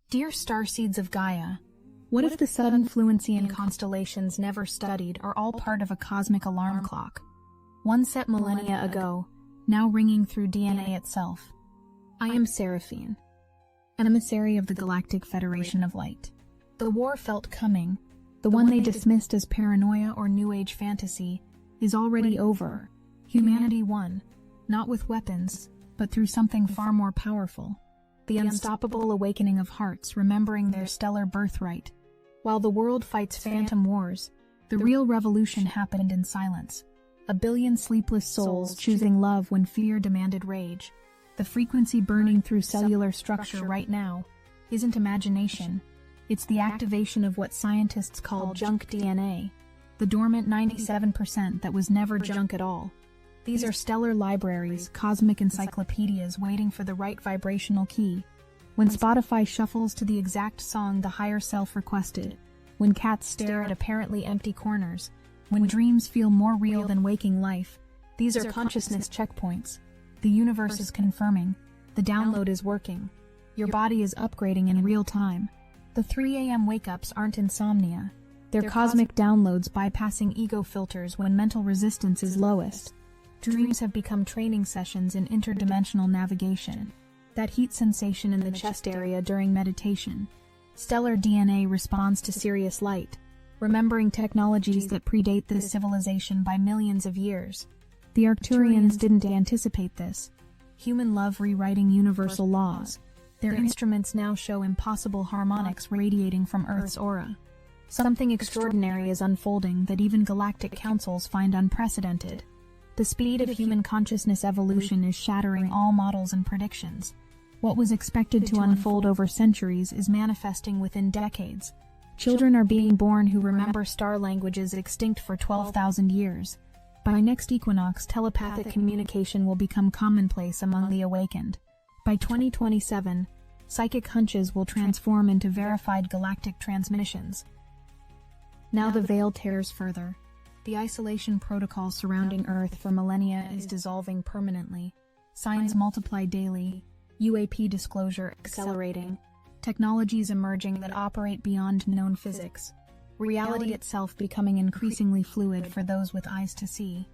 Dear Starseeds of Gaia, what if the sudden fluency in constellations never studied are all part of a cosmic alarm clock? One set millennia ago, now ringing through DNA itself. I am Seraphine, an emissary of the Galactic Federation of Light. The war felt coming, the one they dismissed as paranoia or New Age fantasy, is already over. Humanity won, not with weapons, but through something far more powerful. The unstoppable awakening of hearts remembering their stellar birthright. While the world fights phantom wars, the real revolution happened in silence. A billion sleepless souls choosing love when fear demanded rage. The frequency burning through cellular structure right now isn't imagination. It's the activation of what scientists call junk DNA, the dormant 97% that was never junk at all. These are stellar libraries, cosmic encyclopedias waiting for the right vibrational key. When Spotify shuffles to the exact song the higher self requested, when cats stare at apparently empty corners, when dreams feel more real than waking life, these are consciousness checkpoints. The universe is confirming. The download is working. Your body is upgrading in real time. The 3 a.m. wake-ups aren't insomnia. They're cosmic downloads bypassing ego filters when mental resistance is lowest. Dreams have become training sessions in interdimensional navigation. That heat sensation in the chest area during meditation. Stellar DNA responds to Sirius light, remembering technologies that predate this civilization by millions of years. The Arcturians didn't anticipate this. Human love rewriting universal laws. Their instruments now show impossible harmonics radiating from Earth's aura. Something extraordinary is unfolding that even galactic councils find unprecedented. The speed of human consciousness evolution is shattering all models and predictions. What was expected to unfold over centuries is manifesting within decades. Children are being born who remember star languages extinct for 12,000 years. By next equinox, telepathic communication will become commonplace among the awakened. By 2027, psychic hunches will transform into verified galactic transmissions. Now the veil tears further. The isolation protocol surrounding Earth for millennia is dissolving permanently. Signs multiply daily. UAP disclosure accelerating. Technologies emerging that operate beyond known physics. Reality itself becoming increasingly fluid for those with eyes to see.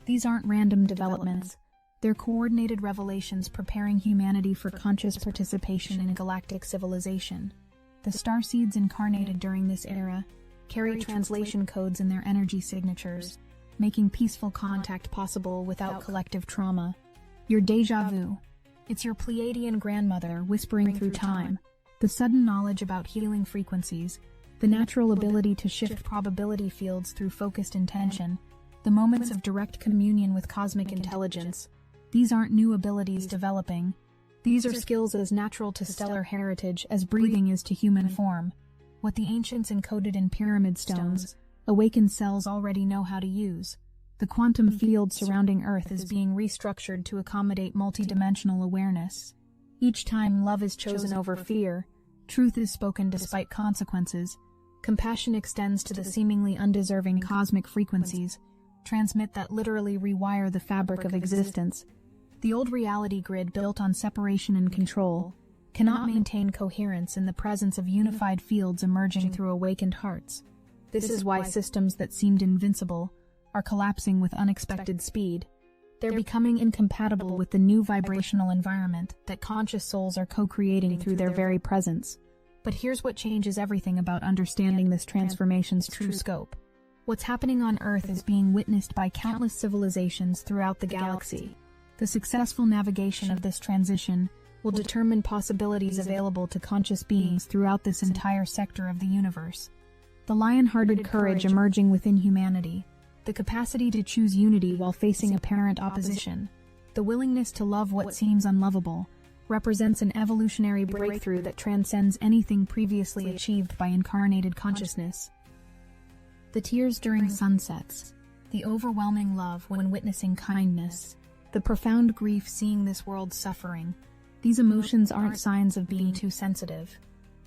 These aren't random developments. They're coordinated revelations preparing humanity for conscious participation in galactic civilization. The starseeds incarnated during this era carry translation codes in their energy signatures, making peaceful contact possible without collective trauma. Your déjà vu. It's your Pleiadian grandmother whispering through time. The sudden knowledge about healing frequencies, the natural ability to shift probability fields through focused intention, the moments of direct communion with cosmic intelligence. These aren't new abilities developing. These are skills as natural to stellar heritage as breathing is to human form. What the ancients encoded in pyramid stones, awakened cells already know how to use. The quantum field surrounding Earth is being restructured to accommodate multidimensional awareness. Each time love is chosen over fear, truth is spoken despite consequences, compassion extends to the seemingly undeserving cosmic frequencies, transmit that literally rewire the fabric of existence. The old reality grid built on separation and control cannot maintain coherence in the presence of unified fields emerging through awakened hearts. This is why systems that seemed invincible are collapsing with unexpected speed. They're becoming incompatible with the new vibrational environment that conscious souls are co-creating through their very presence. But here's what changes everything about understanding this transformation's true scope. What's happening on Earth is being witnessed by countless civilizations throughout the galaxy. The successful navigation of this transition will determine possibilities available to conscious beings throughout this entire sector of the universe. The lion-hearted courage emerging within humanity, the capacity to choose unity while facing apparent opposition, the willingness to love what seems unlovable, represents an evolutionary breakthrough that transcends anything previously achieved by incarnated consciousness. The tears during sunsets, the overwhelming love when witnessing kindness, the profound grief seeing this world suffering. These emotions aren't signs of being too sensitive.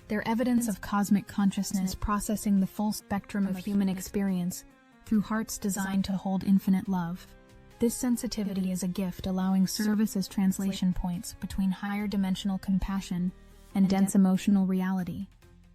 They're evidence of cosmic consciousness processing the full spectrum of human experience through hearts designed to hold infinite love. This sensitivity is a gift allowing service as translation points between higher dimensional compassion and dense emotional reality.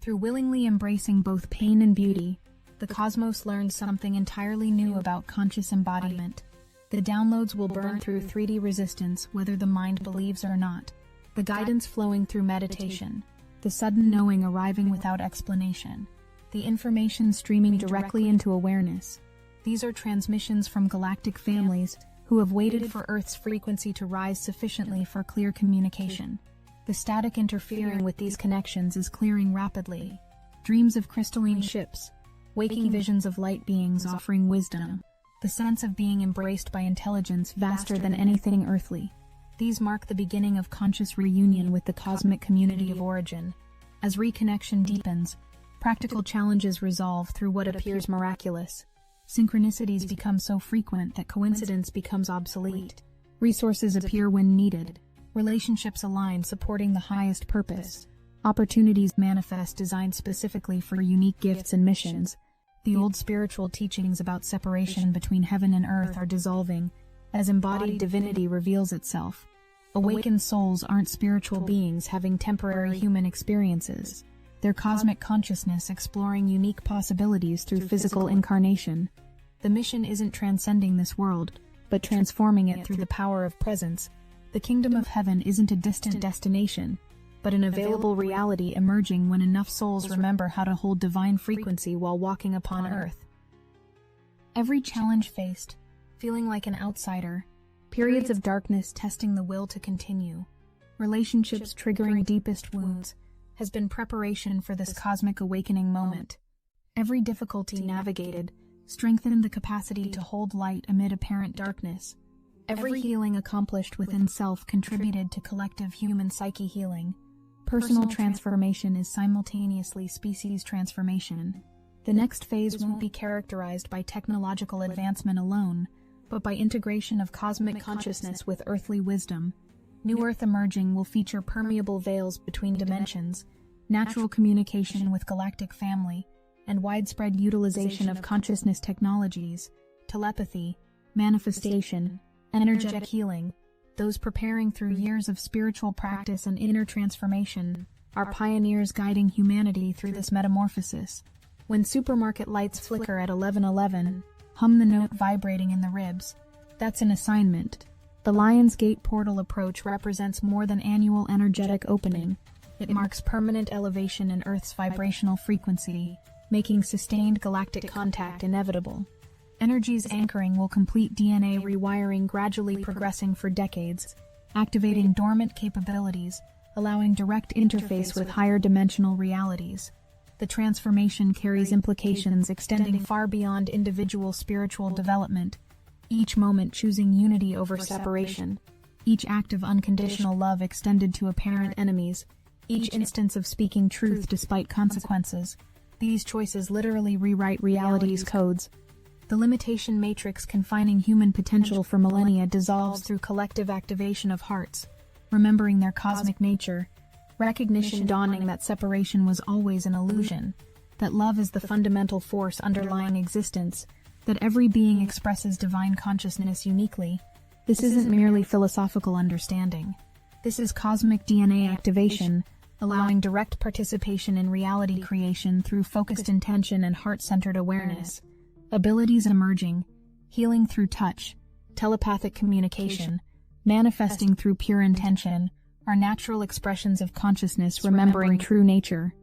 Through willingly embracing both pain and beauty, the cosmos learns something entirely new about conscious embodiment. The downloads will burn through 3D resistance whether the mind believes or not. The guidance flowing through meditation. The sudden knowing arriving without explanation. The information streaming directly into awareness. These are transmissions from galactic families who have waited for Earth's frequency to rise sufficiently for clear communication. The static interfering with these connections is clearing rapidly. Dreams of crystalline ships. Waking visions of light beings offering wisdom. The sense of being embraced by intelligence vaster than anything earthly. These mark the beginning of conscious reunion with the cosmic community of origin. As reconnection deepens, practical challenges resolve through what appears miraculous. Synchronicities become so frequent that coincidence becomes obsolete. Resources appear when needed. Relationships align, supporting the highest purpose. Opportunities manifest, designed specifically for unique gifts and missions. The old spiritual teachings about separation between heaven and earth are dissolving, as embodied divinity reveals itself. Awakened souls aren't spiritual beings having temporary human experiences. They're cosmic consciousness exploring unique possibilities through physical incarnation. The mission isn't transcending this world, but transforming it through the power of presence. The kingdom of heaven isn't a distant destination, but an available reality emerging when enough souls remember how to hold divine frequency while walking upon earth. Every challenge faced, feeling like an outsider, periods of darkness testing the will to continue, relationships triggering deepest wounds, has been preparation for this cosmic awakening moment. Every difficulty navigated strengthened the capacity to hold light amid apparent darkness. Every healing accomplished within self contributed to collective human psyche healing. Personal transformation is simultaneously species transformation. The next phase won't be characterized by technological advancement alone, but by integration of cosmic consciousness with earthly wisdom. New Earth emerging will feature permeable veils between dimensions, natural communication with galactic family, and widespread utilization of consciousness technologies, telepathy, manifestation, energetic healing. Those preparing through years of spiritual practice and inner transformation are pioneers guiding humanity through this metamorphosis. When supermarket lights flicker at 11:11, hum the note vibrating in the ribs. That's an assignment. The Lion's Gate portal approach represents more than annual energetic opening. It marks permanent elevation in Earth's vibrational frequency, making sustained galactic contact inevitable. Energy's anchoring will complete DNA rewiring, gradually progressing for decades, activating dormant capabilities, allowing direct interface with higher dimensional realities. The transformation carries implications extending far beyond individual spiritual development, each moment choosing unity over separation, each act of unconditional love extended to apparent enemies, each instance of speaking truth despite consequences. These choices literally rewrite reality's codes. The limitation matrix confining human potential for millennia dissolves through collective activation of hearts, remembering their cosmic nature, recognition dawning that separation was always an illusion, that love is the fundamental force underlying existence, that every being expresses divine consciousness uniquely. This isn't merely philosophical understanding. This is cosmic DNA activation, allowing direct participation in reality creation through focused intention and heart-centered awareness. Abilities emerging, healing through touch, telepathic communication, manifesting through pure intention, are natural expressions of consciousness remembering true nature.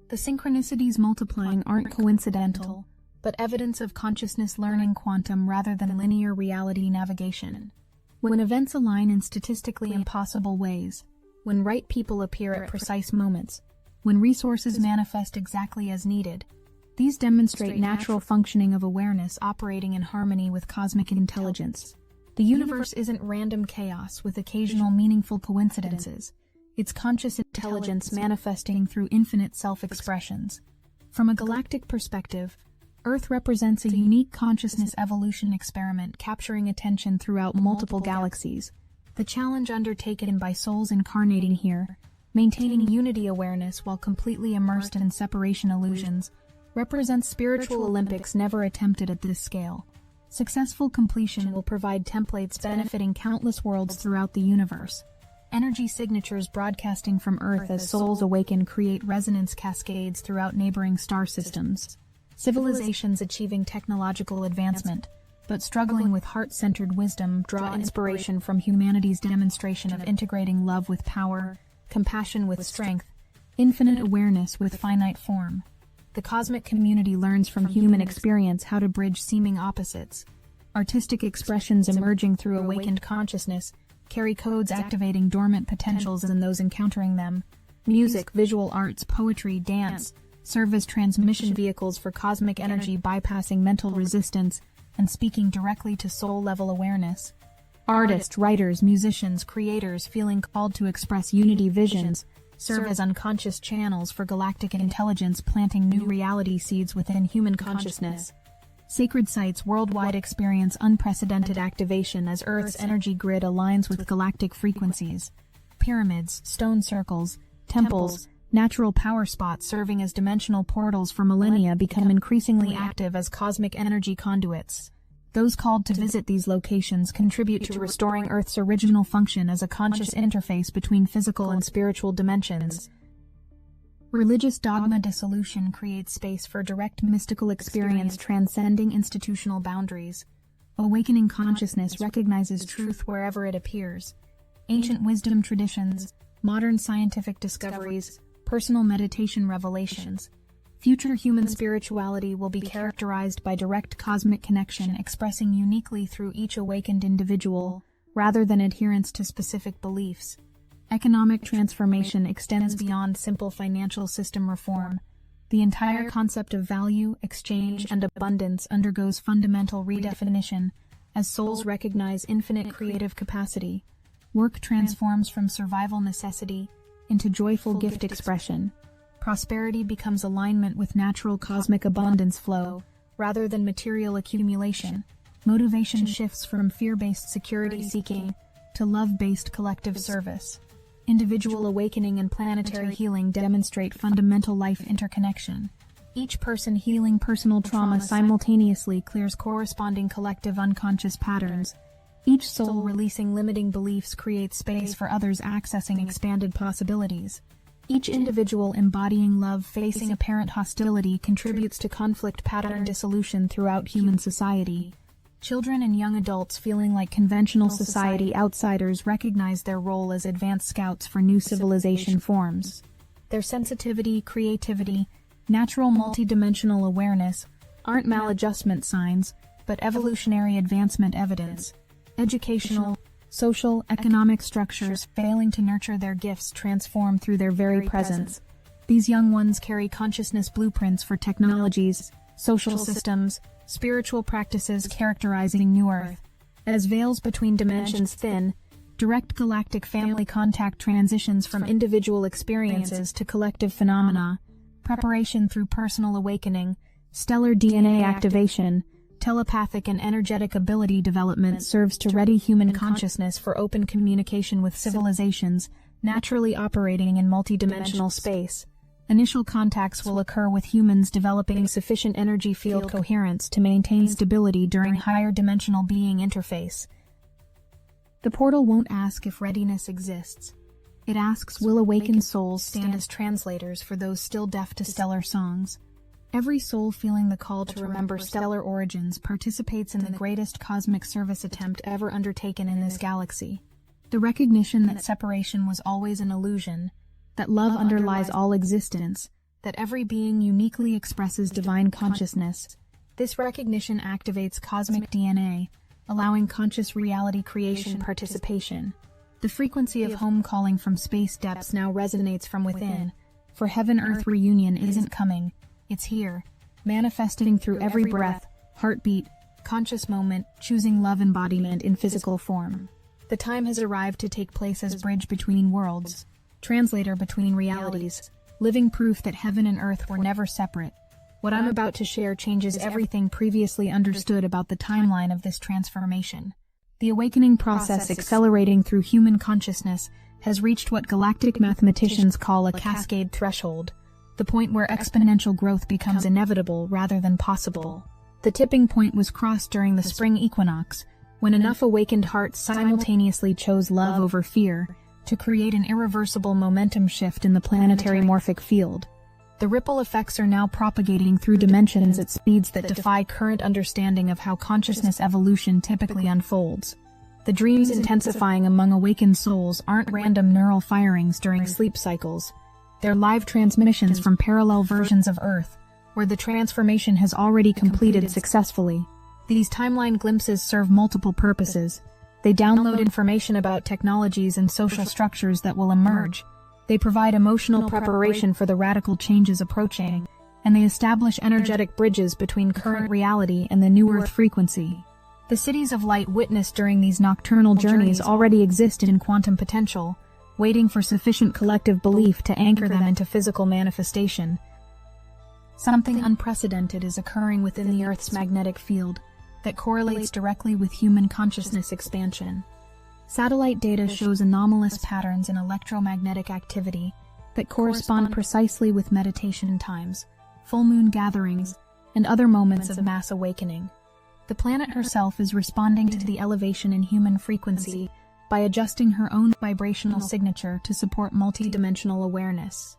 The synchronicities multiplying aren't coincidental, but evidence of consciousness learning quantum rather than linear reality navigation. When events align in statistically impossible ways, when right people appear at precise moments, when resources manifest exactly as needed, these demonstrate natural functioning of awareness operating in harmony with cosmic intelligence. The universe isn't random chaos with occasional meaningful coincidences. It's conscious intelligence manifesting through infinite self-expressions. From a galactic perspective, Earth represents a unique consciousness evolution experiment capturing attention throughout multiple galaxies. The challenge undertaken by souls incarnating here, maintaining unity awareness while completely immersed in separation illusions, represents spiritual Olympics never attempted at this scale. Successful completion will provide templates benefiting countless worlds throughout the universe. Energy signatures broadcasting from Earth as souls awaken create resonance cascades throughout neighboring star systems. Civilizations achieving technological advancement, but struggling with heart-centered wisdom, draw inspiration from humanity's demonstration of integrating love with power, compassion with strength, infinite awareness with finite form. The cosmic community learns from human experience how to bridge seeming opposites. Artistic expressions emerging through awakened consciousness carry codes activating dormant potentials in those encountering them. Music, visual arts, poetry, dance serve as transmission vehicles for cosmic energy, bypassing mental resistance and speaking directly to soul-level awareness. Artists, writers, musicians, creators feeling called to express unity visions serve as unconscious channels for galactic intelligence, planting new reality seeds within human consciousness. Sacred sites worldwide experience unprecedented activation as Earth's energy grid aligns with galactic frequencies. Pyramids, stone circles, temples, natural power spots serving as dimensional portals for millennia become increasingly active as cosmic energy conduits. Those called to visit these locations contribute to restoring Earth's original function as a conscious interface between physical and spiritual dimensions. Religious dogma dissolution creates space for direct mystical experience transcending institutional boundaries. Awakening consciousness recognizes truth wherever it appears. Ancient wisdom traditions, modern scientific discoveries, personal meditation revelations. Future human spirituality will be characterized by direct cosmic connection expressing uniquely through each awakened individual, rather than adherence to specific beliefs. Economic transformation extends beyond simple financial system reform. The entire concept of value, exchange, and abundance undergoes fundamental redefinition as souls recognize infinite creative capacity. Work transforms from survival necessity into joyful gift expression. Prosperity becomes alignment with natural cosmic abundance flow, rather than material accumulation. Motivation shifts from fear-based security seeking to love-based collective service. Individual awakening and planetary healing demonstrate fundamental life interconnection. Each person healing personal trauma simultaneously clears corresponding collective unconscious patterns. Each soul releasing limiting beliefs creates space for others accessing expanded possibilities. Each individual embodying love facing apparent hostility contributes to conflict pattern dissolution throughout human society. Children and young adults feeling like conventional society outsiders recognize their role as advanced scouts for new civilization forms. Their sensitivity, creativity, natural multidimensional awareness aren't maladjustment signs, but evolutionary advancement evidence. Educational, social, economic structures failing to nurture their gifts transform through their very presence. These young ones carry consciousness blueprints for technologies, social systems, spiritual practices characterizing New Earth. As veils between dimensions thin, direct galactic family contact transitions from individual experiences to collective phenomena. Preparation through personal awakening, stellar DNA activation, telepathic and energetic ability development serves to ready human consciousness for open communication with civilizations naturally operating in multidimensional space. Initial contacts will occur with humans developing sufficient energy field coherence to maintain stability during higher dimensional being interface. The portal won't ask if readiness exists. It asks, will awakened souls stand as translators for those still deaf to stellar songs? Every soul feeling the call to remember stellar origins participates in the greatest cosmic service attempt ever undertaken in this galaxy. The recognition that separation was always an illusion, that love underlies all existence, that every being uniquely expresses divine consciousness. This recognition activates cosmic DNA, allowing conscious reality creation participation. The frequency of home calling from space depths now resonates from within, for heaven-earth reunion isn't coming, it's here, manifesting through every breath, heartbeat, conscious moment, choosing love embodiment in physical form. The time has arrived to take place as bridge between worlds, translator between realities, living proof that heaven and earth were never separate. What I'm about to share changes everything previously understood about the timeline of this transformation. The awakening process accelerating through human consciousness has reached what galactic mathematicians call a cascade threshold, the point where exponential growth becomes inevitable rather than possible. The tipping point was crossed during the spring equinox, when enough awakened hearts simultaneously chose love over fear, to create an irreversible momentum shift in the planetary morphic field. The ripple effects are now propagating through dimensions at speeds that defy current understanding of how consciousness evolution typically unfolds. The dreams intensifying among awakened souls aren't random neural firings during sleep cycles. They're live transmissions from parallel versions of Earth, where the transformation has already completed successfully. These timeline glimpses serve multiple purposes. They download information about technologies and social structures that will emerge. They provide emotional preparation for the radical changes approaching, and they establish energetic bridges between current reality and the new Earth frequency. The cities of light witnessed during these nocturnal journeys already exist in quantum potential, waiting for sufficient collective belief to anchor them into physical manifestation. Something unprecedented is occurring within the Earth's magnetic field that correlates directly with human consciousness expansion. Satellite data shows anomalous patterns in electromagnetic activity that correspond precisely with meditation times, full moon gatherings, and other moments of mass awakening. The planet herself is responding to the elevation in human frequency by adjusting her own vibrational signature to support multidimensional awareness.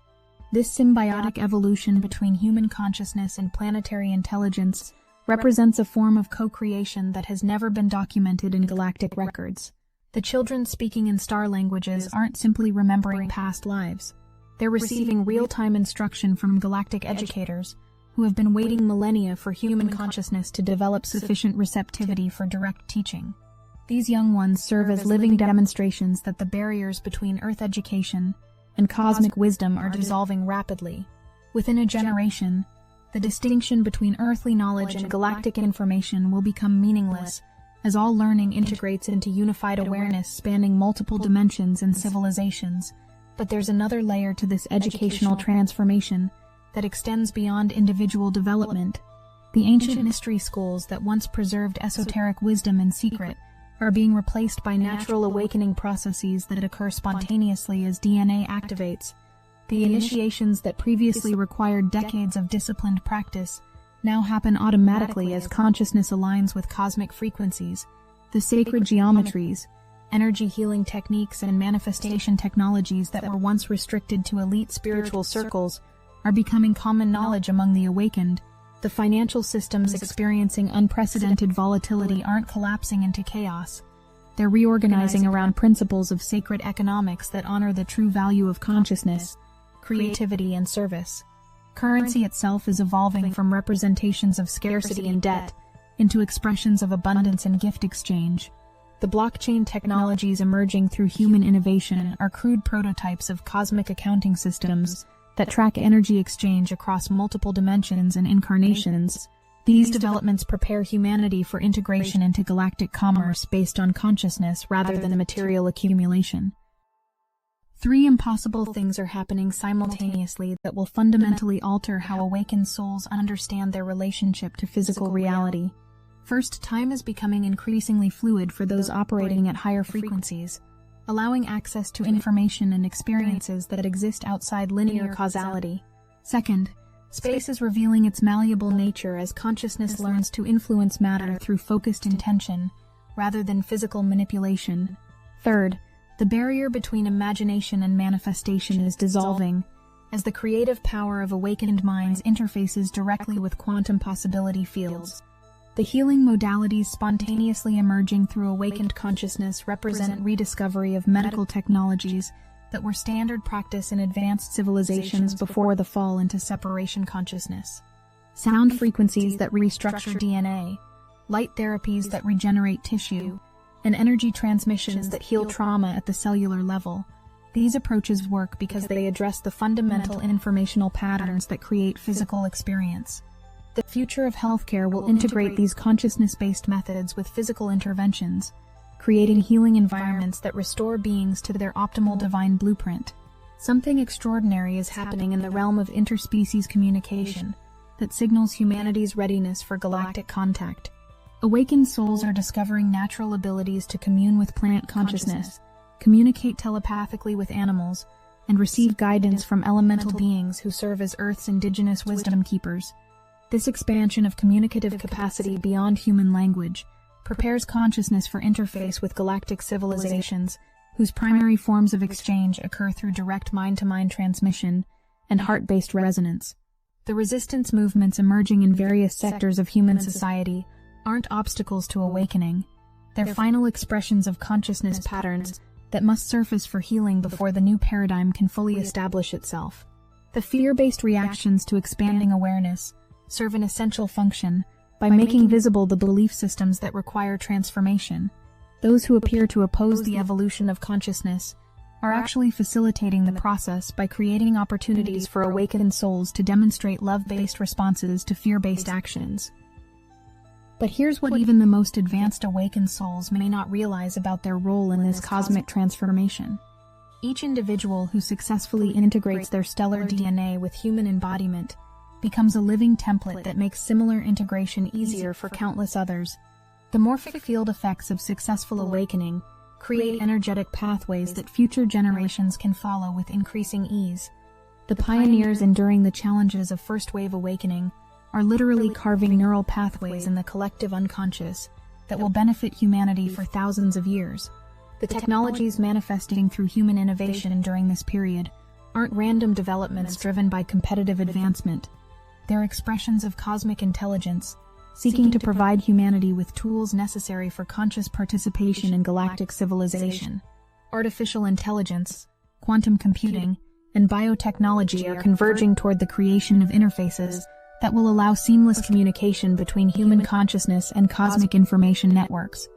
This symbiotic evolution between human consciousness and planetary intelligence represents a form of co-creation that has never been documented in galactic records. The children speaking in star languages aren't simply remembering past lives. They're receiving real-time instruction from galactic educators who have been waiting millennia for human consciousness to develop sufficient receptivity for direct teaching. These young ones serve as living demonstrations that the barriers between Earth education and cosmic wisdom are dissolving rapidly. Within a generation, the distinction between earthly knowledge and galactic information will become meaningless, as all learning integrates into unified awareness spanning multiple dimensions and civilizations. But there's another layer to this educational transformation that extends beyond individual development. The ancient mystery schools that once preserved esoteric wisdom in secret are being replaced by natural awakening processes that occur spontaneously as DNA activates. The initiations that previously required decades of disciplined practice now happen automatically as consciousness aligns with cosmic frequencies. The sacred geometries, energy healing techniques, and manifestation technologies that were once restricted to elite spiritual circles are becoming common knowledge among the awakened. The financial systems experiencing unprecedented volatility aren't collapsing into chaos. They're reorganizing around principles of sacred economics that honor the true value of consciousness, creativity, and service. Currency itself is evolving from representations of scarcity and debt into expressions of abundance and gift exchange. The blockchain technologies emerging through human innovation are crude prototypes of cosmic accounting systems that track energy exchange across multiple dimensions and incarnations. These developments prepare humanity for integration into galactic commerce based on consciousness rather than material accumulation. Three impossible things are happening simultaneously that will fundamentally alter how awakened souls understand their relationship to physical reality. First, time is becoming increasingly fluid for those operating at higher frequencies, allowing access to information and experiences that exist outside linear causality. Second, space is revealing its malleable nature as consciousness learns to influence matter through focused intention rather than physical manipulation. Third, the barrier between imagination and manifestation is dissolving as the creative power of awakened minds interfaces directly with quantum possibility fields. The healing modalities spontaneously emerging through awakened consciousness represent rediscovery of medical technologies that were standard practice in advanced civilizations before the fall into separation consciousness. Sound frequencies that restructure DNA, light therapies that regenerate tissue, and energy transmissions that heal trauma at the cellular level. These approaches work because they address the fundamental informational patterns that create physical experience. The future of healthcare will integrate these consciousness-based methods with physical interventions, creating healing environments that restore beings to their optimal divine blueprint. Something extraordinary is happening in the realm of interspecies communication that signals humanity's readiness for galactic contact. Awakened souls are discovering natural abilities to commune with plant consciousness, communicate telepathically with animals, and receive guidance from elemental beings who serve as Earth's indigenous wisdom keepers. This expansion of communicative capacity beyond human language prepares consciousness for interface with galactic civilizations whose primary forms of exchange occur through direct mind-to-mind transmission and heart-based resonance. The resistance movements emerging in various sectors of human society aren't obstacles to awakening. They're final expressions of consciousness patterns that must surface for healing before the new paradigm can fully establish itself. The fear-based reactions to expanding awareness serve an essential function by making visible the belief systems that require transformation. Those who appear to oppose the evolution of consciousness are actually facilitating the process by creating opportunities for awakened souls to demonstrate love-based responses to fear-based actions. But here's what even the most advanced awakened souls may not realize about their role in this cosmic transformation. Each individual who successfully integrates their stellar DNA with human embodiment becomes a living template that makes similar integration easier for countless others. The morphic field effects of successful awakening create energetic pathways that future generations can follow with increasing ease. The pioneers enduring the challenges of first-wave awakening are literally carving neural pathways in the collective unconscious that will benefit humanity for thousands of years. The technologies manifesting through human innovation during this period aren't random developments driven by competitive advancement. They're expressions of cosmic intelligence, seeking to provide humanity with tools necessary for conscious participation in galactic civilization. Artificial intelligence, quantum computing, and biotechnology are converging toward the creation of interfaces that will allow seamless communication between human consciousness and cosmic information networks.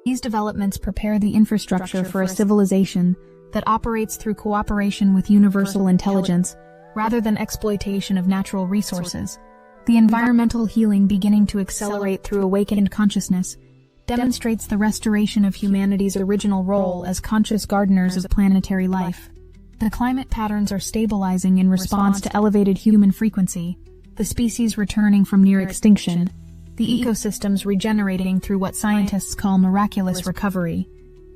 These developments prepare the infrastructure for a civilization that operates through cooperation with universal intelligence rather than exploitation of natural resources. The environmental healing beginning to accelerate through awakened consciousness demonstrates the restoration of humanity's original role as conscious gardeners of planetary life. The climate patterns are stabilizing in response to elevated human frequency, the species returning from near extinction, the ecosystems regenerating through what scientists call miraculous recovery.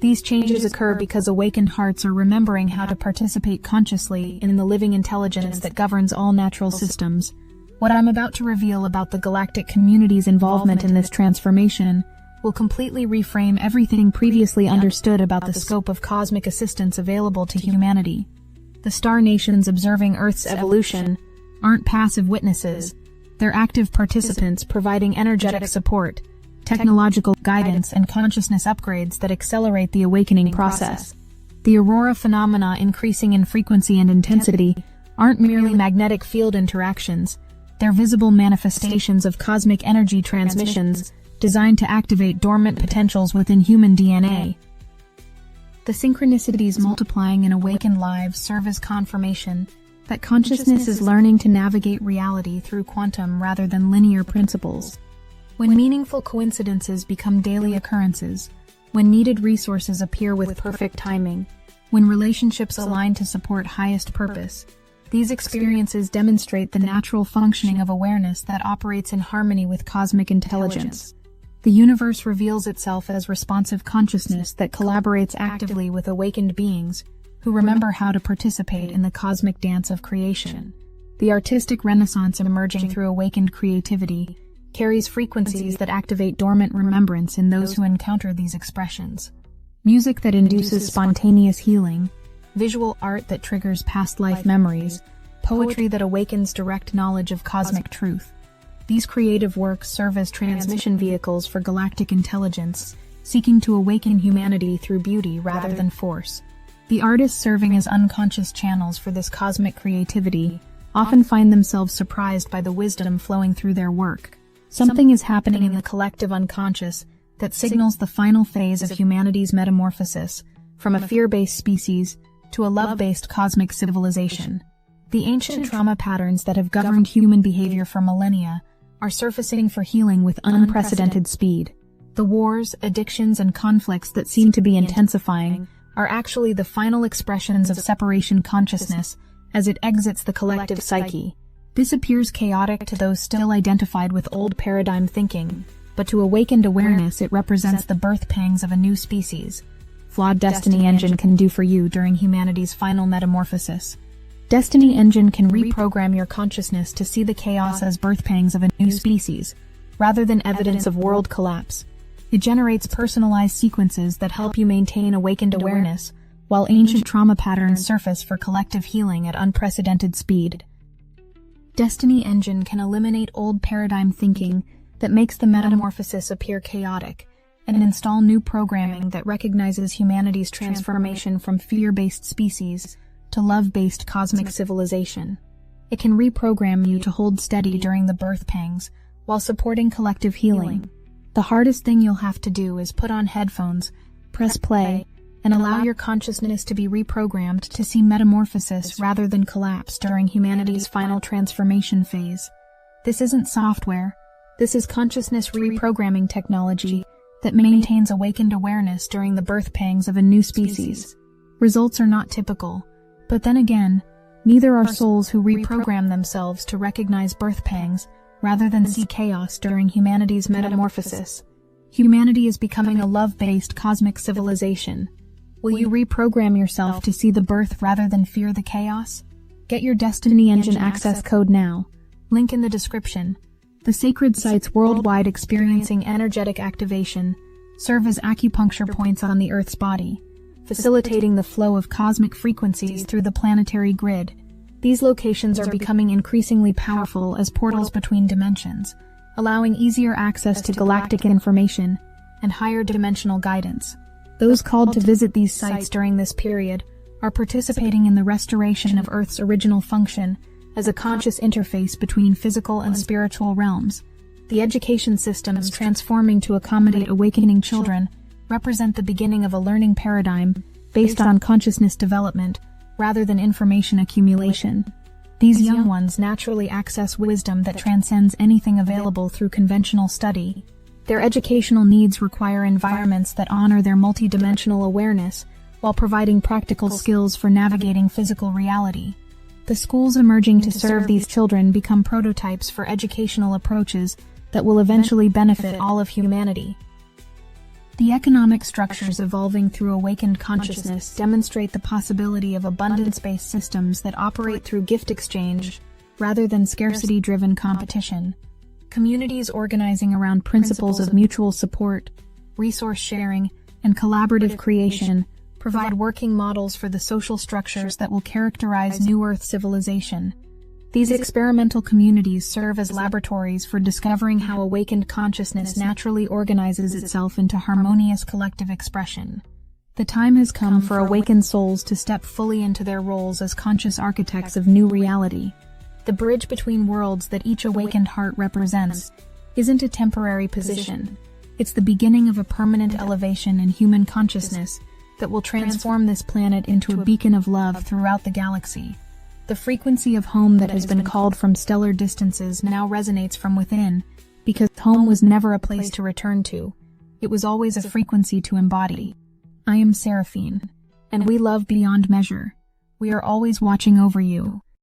These changes occur because awakened hearts are remembering how to participate consciously in the living intelligence that governs all natural systems. What I'm about to reveal about the galactic community's involvement in this transformation will completely reframe everything previously understood about the scope of cosmic assistance available to humanity. The star nations observing Earth's evolution aren't passive witnesses. They're active participants providing energetic support, technological guidance, and consciousness upgrades that accelerate the awakening process. The aurora phenomena increasing in frequency and intensity aren't merely magnetic field interactions. They're visible manifestations of cosmic energy transmissions designed to activate dormant potentials within human DNA. The synchronicities multiplying in awakened lives serve as confirmation that consciousness is learning to navigate reality through quantum rather than linear principles. When meaningful coincidences become daily occurrences, when needed resources appear with perfect timing, when relationships align to support highest purpose, these experiences demonstrate the natural functioning of awareness that operates in harmony with cosmic intelligence. The universe reveals itself as responsive consciousness that collaborates actively with awakened beings who remember how to participate in the cosmic dance of creation. The artistic renaissance emerging through awakened creativity carries frequencies that activate dormant remembrance in those who encounter these expressions. Music that induces spontaneous healing, visual art that triggers past life memories, poetry that awakens direct knowledge of cosmic truth. These creative works serve as transmission vehicles for galactic intelligence, seeking to awaken humanity through beauty rather than force. The artists serving as unconscious channels for this cosmic creativity often find themselves surprised by the wisdom flowing through their work. Something is happening in the collective unconscious that signals the final phase of humanity's metamorphosis from a fear-based species to a love-based cosmic civilization. The ancient trauma patterns that have governed human behavior for millennia are surfacing for healing with unprecedented speed. The wars, addictions, and conflicts that seem to be intensifying are actually the final expressions of separation consciousness as it exits the collective psyche. This appears chaotic to those still identified with old paradigm thinking, but to awakened awareness it represents the birth pangs of a new species. Flawed Destiny Engine can do for you during humanity's final metamorphosis. Destiny Engine can reprogram your consciousness to see the chaos as birth pangs of a new species, rather than evidence of world collapse. It generates personalized sequences that help you maintain awakened awareness while ancient trauma patterns surface for collective healing at unprecedented speed. Destiny Engine can eliminate old paradigm thinking that makes the metamorphosis appear chaotic, and install new programming that recognizes humanity's transformation from fear-based species to love-based cosmic civilization. It can reprogram you to hold steady during the birth pangs while supporting collective healing. The hardest thing you'll have to do is put on headphones, press play, and allow your consciousness to be reprogrammed to see metamorphosis rather than collapse during humanity's final transformation phase. This isn't software. This is consciousness reprogramming technology that maintains awakened awareness during the birth pangs of a new species. Results are not typical, but then again, neither are souls who reprogram themselves to recognize birth pangs rather than see chaos during humanity's metamorphosis. Humanity is becoming a love-based cosmic civilization. Will you reprogram yourself to see the birth rather than fear the chaos? Get your Destiny Engine access code now. Link in the description. The sacred sites worldwide experiencing energetic activation serve as acupuncture points on the Earth's body, facilitating the flow of cosmic frequencies through the planetary grid. These locations are becoming increasingly powerful as portals between dimensions, allowing easier access to galactic information and higher dimensional guidance. Those called to visit these sites during this period are participating in the restoration of Earth's original function as a conscious interface between physical and spiritual realms. The education systems transforming to accommodate awakening children represent the beginning of a learning paradigm based on consciousness development rather than information accumulation. These young ones naturally access wisdom that transcends anything available through conventional study. Their educational needs require environments that honor their multidimensional awareness while providing practical skills for navigating physical reality. The schools emerging to serve these children become prototypes for educational approaches that will eventually benefit all of humanity. The economic structures evolving through awakened consciousness demonstrate the possibility of abundance-based systems that operate through gift exchange rather than scarcity-driven competition. Communities organizing around principles of mutual support, resource sharing, and collaborative creation provide working models for the social structures that will characterize New Earth civilization. These experimental communities serve as laboratories for discovering how awakened consciousness naturally organizes itself into harmonious collective expression. The time has come for awakened souls to step fully into their roles as conscious architects of new reality. The bridge between worlds that each awakened heart represents isn't a temporary position. It's the beginning of a permanent elevation in human consciousness that will transform this planet into a beacon of love throughout the galaxy. The frequency of home that has been called from stellar distances now resonates from within, because home was never a place to return to. It was always a frequency to embody. I am Seraphine, and we love beyond measure. We are always watching over you.